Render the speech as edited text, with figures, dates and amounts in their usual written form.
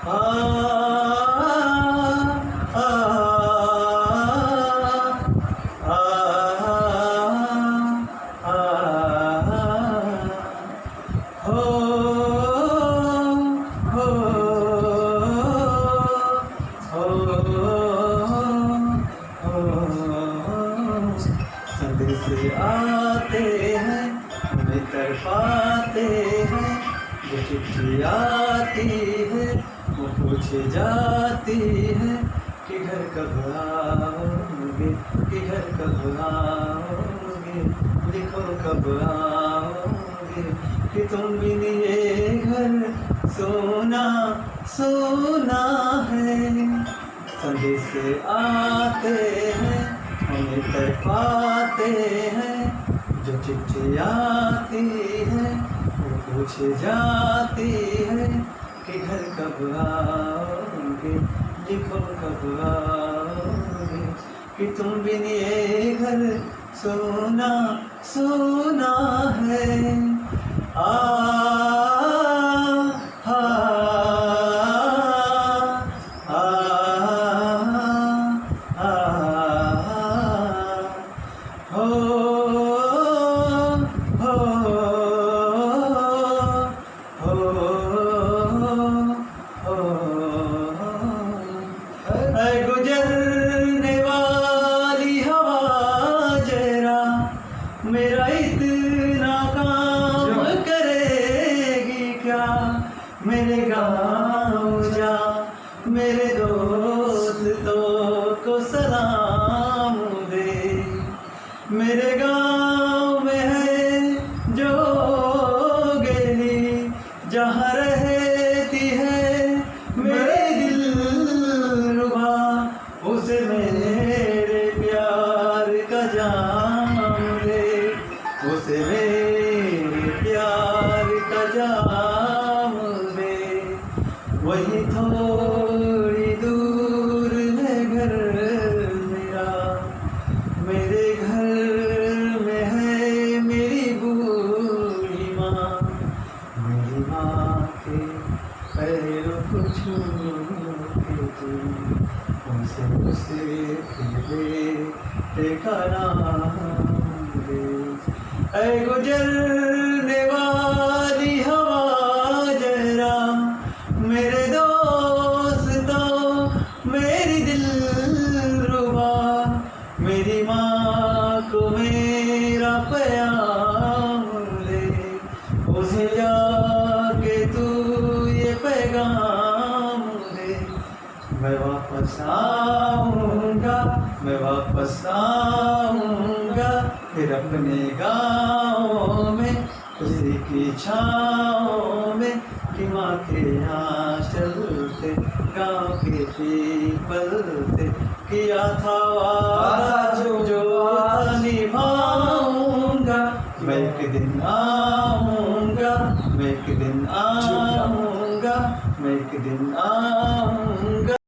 आ आ आ हो हो संदेश आते हैं हमें तड़पाते हैं, जो चिट्ठी आती है वो पूछे जाती है कि घर कब आओगे, कि घर कब आओगे, लिखो कब आओगे, कि तुम भी ये घर सोना सोना है। संदेश आते हैं हमें तड़पाते हैं, जो चिट्ठी आती है वो पूछ जाती है कि घर कब आओगे, लिखो कब आओगे, कि तुम बिन ये घर सोना सोना है। हो हो ऐ गुजरने वाली हवा जरा मेरा इतना काम करेगी क्या, मेरे गाँव जा मेरे दोस्तों को सलाम दे, मेरे गाँव में है जो गेली जहाँ रहती है मेरे दिलरुबा, उसे मेरे प्यार का जाम दे, उसे मेरे प्यार का जाम दे। वही थोड़ी दूर है घर मेरा, मेरे घर में है मेरी बूढ़ी माँ, मेरी माँ के पैरों को छू के तू उसे देखा नाम दे। ऐ गुजरने वाली हवा जरा मेरे दोस्तों मेरी दिलरुबा, मेरी माँ को मेरा प्याम दे, उसे जाके तू ये पैगाम दे। मैं वापस आऊँगा, मैं वापस आऊँगा फिर अपने गाँव में, उसी की छाँव में, कि माँ के आँचल से गाँव के पीपल से किया था वादा जो निभाऊंगा। मैं एक दिन आऊँगा, मैं एक दिन आऊँगा, मैं एक दिन आऊँगा।